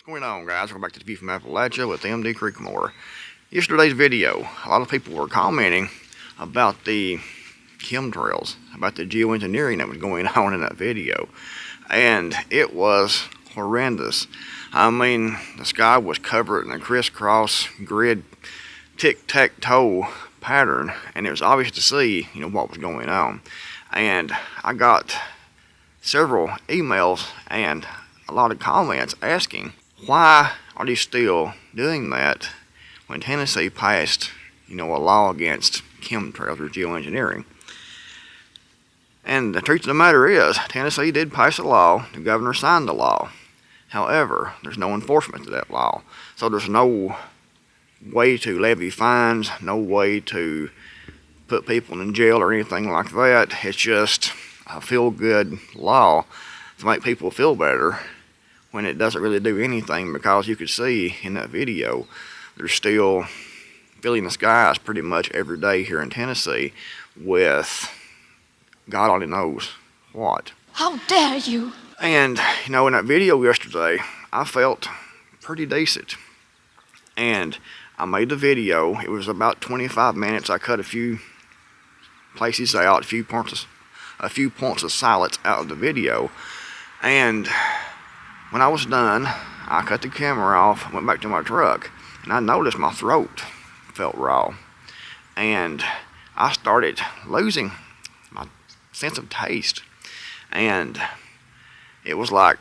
What's going on, guys? Welcome back to the View from Appalachia with MD Creekmore. Yesterday's video, a lot of people were commenting about the chemtrails, about the geoengineering that was going on in that video, and it was horrendous. I mean, the sky was covered in a crisscross grid tic-tac-toe pattern, and it was obvious to see, what was going on. And I got several emails and a lot of comments asking, why are they still doing that when Tennessee passed, a law against chemtrails or geoengineering? And the truth of the matter is, Tennessee did pass a law, the governor signed the law. However, there's no enforcement to that law. So there's no way to levy fines, no way to put people in jail or anything like that. It's just a feel-good law to make people feel better, when it doesn't really do anything, because you could see in that video they're still filling the skies pretty much every day here in Tennessee with God only knows what. How dare you! And in that video yesterday, I felt pretty decent, and I made the video. It was about 25 minutes. I cut a few places out, a few points of silence out of the video, and when I was done, I cut the camera off, went back to my truck, and I noticed my throat felt raw. And I started losing my sense of taste. And it was like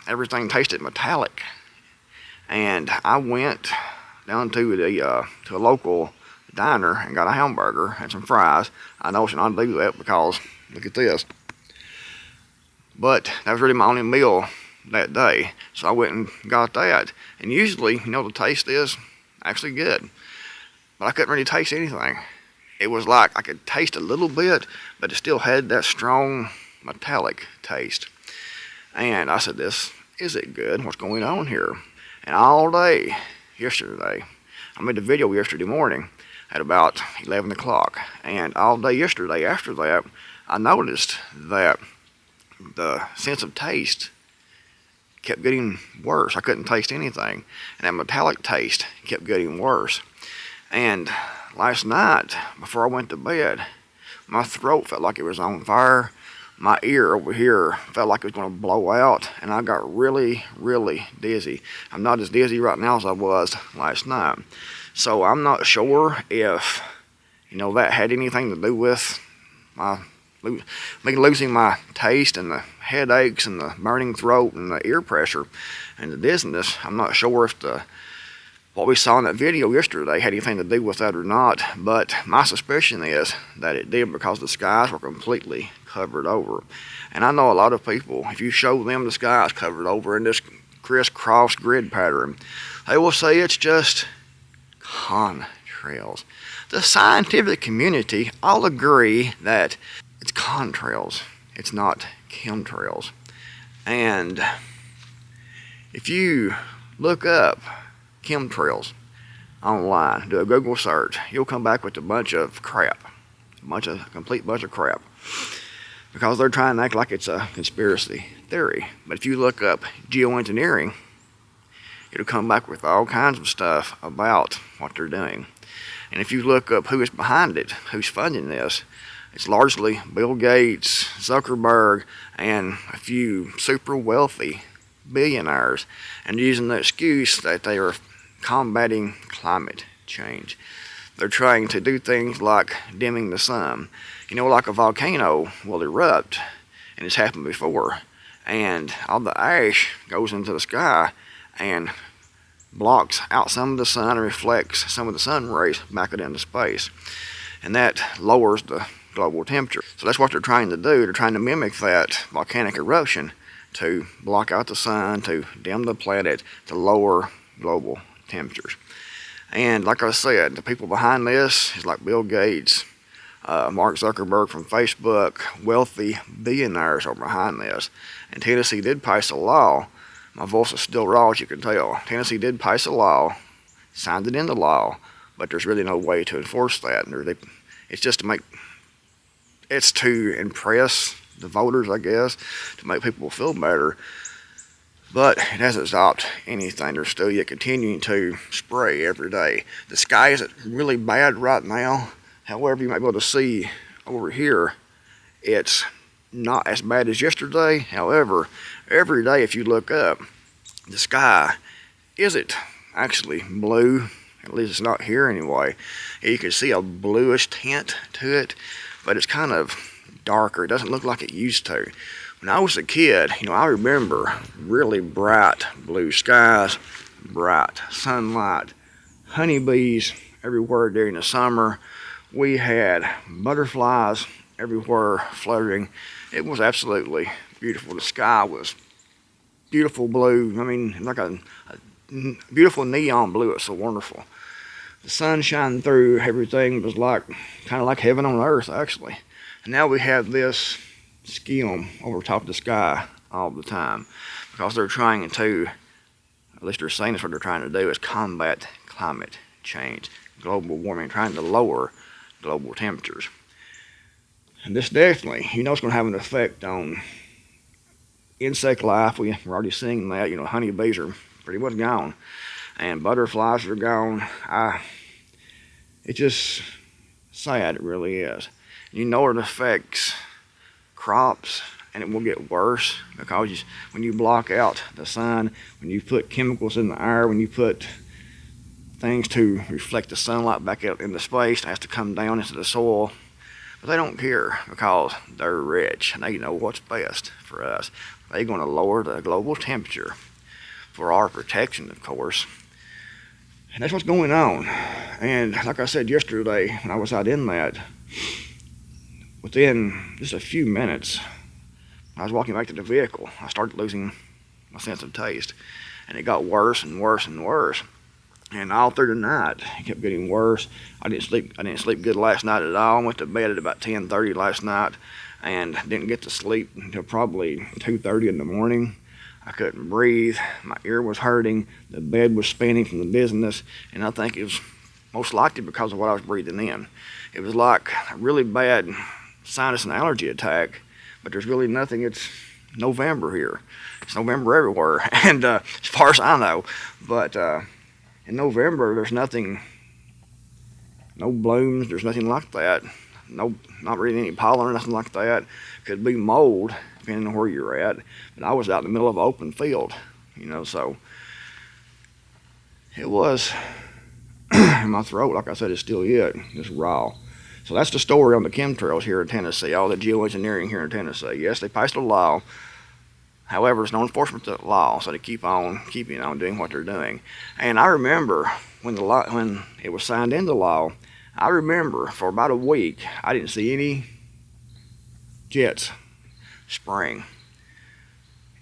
everything tasted metallic. And I went down to a local diner and got a hamburger and some fries. I know I should not do that because, look at this. But that was really my only meal that day, so I went and got that. And usually, the taste is actually good, but I couldn't really taste anything. It was like I could taste a little bit, but it still had that strong metallic taste. And I said, this isn't good. What's going on here? And all day yesterday, I made a video yesterday morning at about 11 o'clock, and all day yesterday after that, I noticed that the sense of taste kept getting worse. I couldn't taste anything, and that metallic taste kept getting worse. And last night, before I went to bed, my throat felt like it was on fire. My ear over here felt like it was going to blow out, and I got really, really dizzy. I'm not as dizzy right now as I was last night. So I'm not sure if, that had anything to do with me losing my taste and the headaches and the burning throat and the ear pressure and the dizziness. I'm not sure if what we saw in that video yesterday had anything to do with that or not, but my suspicion is that it did, because the skies were completely covered over. And I know a lot of people, if you show them the skies covered over in this crisscross grid pattern, they will say it's just contrails. The scientific community all agree that it's contrails, it's not chemtrails. And if you look up chemtrails online, do a Google search, you'll come back with a bunch of crap, complete bunch of crap, because they're trying to act like it's a conspiracy theory. But if you look up geoengineering, it'll come back with all kinds of stuff about what they're doing. And if you look up who is behind it, who's funding this, it's largely Bill Gates, Zuckerberg, and a few super wealthy billionaires, and using the excuse that they are combating climate change. They're trying to do things like dimming the sun. Like a volcano will erupt, and it's happened before, and all the ash goes into the sky and blocks out some of the sun and reflects some of the sun rays back out into space. And that lowers the global temperature. So that's what they're trying to do. They're trying to mimic that volcanic eruption to block out the sun, to dim the planet, to lower global temperatures. And like I said, the people behind this is like Bill Gates, Mark Zuckerberg from Facebook. Wealthy billionaires are behind this. And Tennessee did pass a law. My voice is still raw, as you can tell. Tennessee did pass a law, signed it into law, but there's really no way to enforce that. It's just to impress the voters, I guess, to make people feel better. But it hasn't stopped anything. They're still yet continuing to spray every day. The sky isn't really bad right now. However, you might be able to see over here, it's not as bad as yesterday. However, every day if you look up, the sky isn't actually blue. At least it's not here anyway. You can see a bluish tint to it, but it's kind of darker. It doesn't look like it used to. When I was a kid, I remember really bright blue skies, bright sunlight, honeybees everywhere during the summer. We had butterflies everywhere fluttering. It was absolutely beautiful. The sky was beautiful blue. I mean, like a beautiful neon blue. It's so wonderful. The sun shining through everything was kind of like heaven on earth, actually. And now we have this skim over top of the sky all the time because they're trying to, at least they're saying that's what they're trying to do, is combat climate change, global warming, trying to lower global temperatures. And this definitely, it's going to have an effect on insect life. We're already seeing that. Honeybees are pretty much gone, and butterflies are gone. It's just sad, it really is. It affects crops, and it will get worse because when you block out the sun, when you put chemicals in the air, when you put things to reflect the sunlight back out into space, it has to come down into the soil. But they don't care because they're rich and they know what's best for us. They're going to lower the global temperature for our protection, of course. And that's what's going on. And like I said yesterday, when I was out in that, within just a few minutes, when I was walking back to the vehicle, I started losing my sense of taste. And it got worse and worse and worse. And all through the night, it kept getting worse. I didn't sleep good last night at all. I went to bed at about 10:30 last night and didn't get to sleep until probably 2:30 in the morning. I couldn't breathe. My ear was hurting. The bed was spinning from the dizziness. And I think it was most likely because of what I was breathing in. It was like a really bad sinus and allergy attack, but there's really nothing. It's November here. It's November everywhere, and as far as I know. But in November, there's nothing, no blooms, there's nothing like that. No, not really any pollen or nothing like that. Could be mold, depending on where you're at. But I was out in the middle of an open field, so it was in my throat, like I said, it's still just raw. So that's the story on the chemtrails here in Tennessee, all the geoengineering here in Tennessee. Yes, they passed a law. However, there's no enforcement of the law, so they keep on doing what they're doing. And I remember when it was signed into law, I remember for about a week, I didn't see any jets spraying.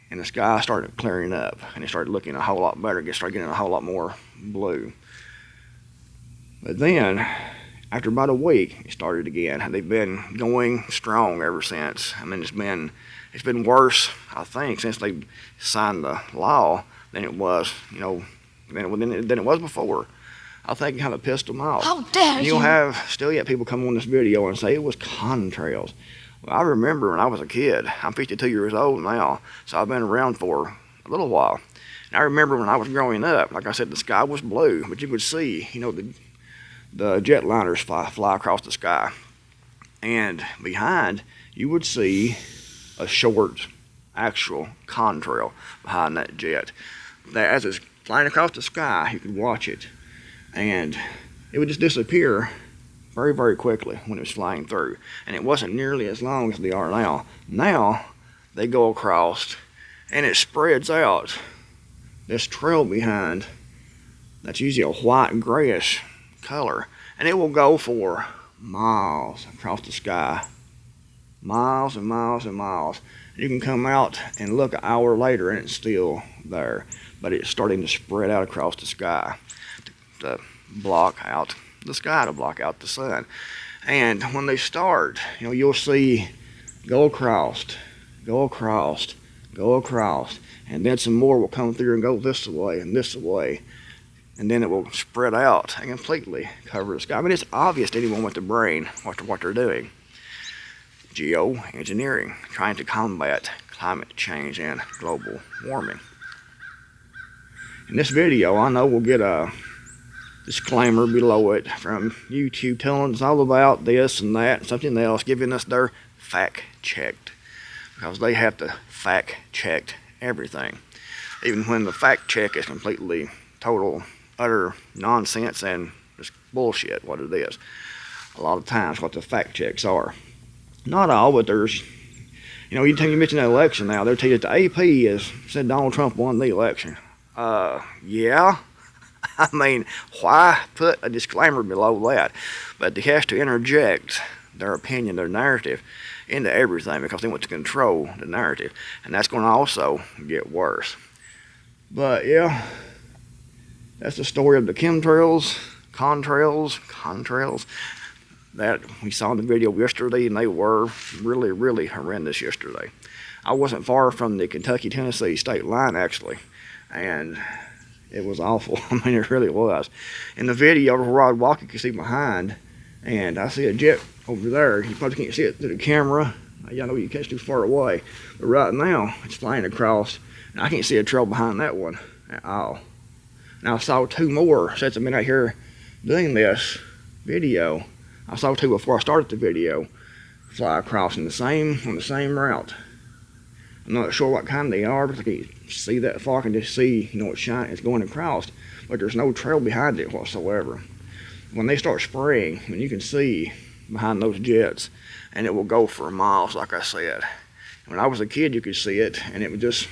And the sky started clearing up, and it started looking a whole lot better. It started getting a whole lot more blue. But then, after about a week, it started again. And they've been going strong ever since. I mean, it's been worse, I think, since they signed the law than it was, than it was before. I think it kind of pissed them off. How dare you! You'll have still yet people come on this video and say it was contrails. Well, I remember when I was a kid. I'm 52 years old now, so I've been around for a little while. And I remember when I was growing up, like I said, the sky was blue, but you could see, the jetliners fly across the sky. And behind, you would see a short, actual contrail behind that jet. That as it's flying across the sky, you could watch it. And it would just disappear very, very quickly when it was flying through. And it wasn't nearly as long as they are now. Now, they go across, and it spreads out. This trail behind, that's usually a white and grayish color. And it will go for miles across the sky. Miles and miles and miles. You can come out and look an hour later and it's still there. But it's starting to spread out across the sky to block out the sky, to block out the sun. And when they start, you'll see go across, go across, go across. And then some more will come through and go this way and this way. And then it will spread out and completely cover the sky. I mean, it's obvious to anyone with the brain what they're doing. Geoengineering, trying to combat climate change and global warming. In this video, I know we'll get a disclaimer below it from YouTube telling us all about this and that and something else, giving us their fact checked, because they have to fact check everything, even when the fact check is completely total utter nonsense and just bullshit. What it is a lot of times what the fact checks are, not all, but there's, you know, you mention the election now, they'll tell you that the AP has said Donald Trump won the election. Yeah, I mean, why put a disclaimer below that? But they have to interject their opinion, their narrative into everything, because they want to control the narrative, and that's going to also get worse. But yeah, that's the story of the chemtrails, contrails that we saw in the video yesterday, and they were really, really horrendous yesterday. I wasn't far from the Kentucky-Tennessee state line, actually, and it was awful. I mean, it really was. In the video where I was walking, you can see behind, and I see a jet over there. You probably can't see it through the camera. I know you catch too far away, but right now it's flying across, and I can't see a trail behind that one at all. Now I saw two more since I've been out here doing this video. I saw two before I started the video fly across on the same route. I'm not sure what kind they are, because I can't see that far. I can just see, you know, it's going across, but there's no trail behind it whatsoever. When they start spraying, when you can see behind those jets, and it will go for miles, like I said. When I was a kid, you could see it, and it was just,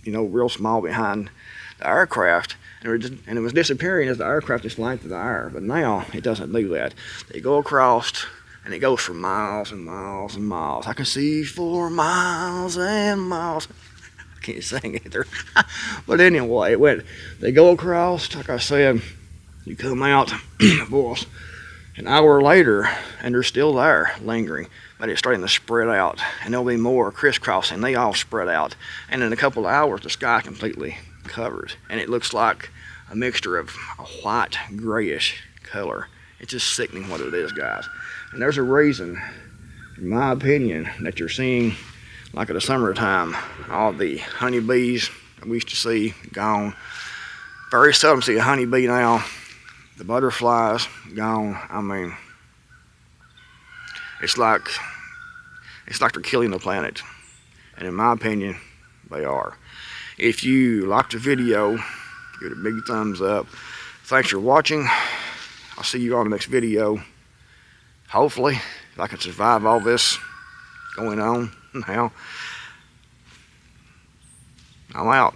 you know, real small behind the aircraft, and it was disappearing as the aircraft is flying through the air. But now it doesn't do that. They go across, and it goes for miles and miles and miles. I can see for miles and miles. I can't sing either. But anyway, they go across, like I said, you come out, boys, an hour later, and they're still there, lingering. But it's starting to spread out, and there'll be more crisscrossing. They all spread out, and in a couple of hours, the sky completely covered, and it looks like a mixture of a white, grayish color. It's just sickening what it is, guys. And there's a reason, in my opinion, that you're seeing, like in the summertime, all the honeybees that we used to see gone. Very seldom see a honeybee now. The butterflies gone. I mean, it's like they're killing the planet. And in my opinion, they are. If you liked the video, give it a big thumbs up. Thanks for watching. I'll see you on the next video. Hopefully, if I can survive all this going on now, I'm out.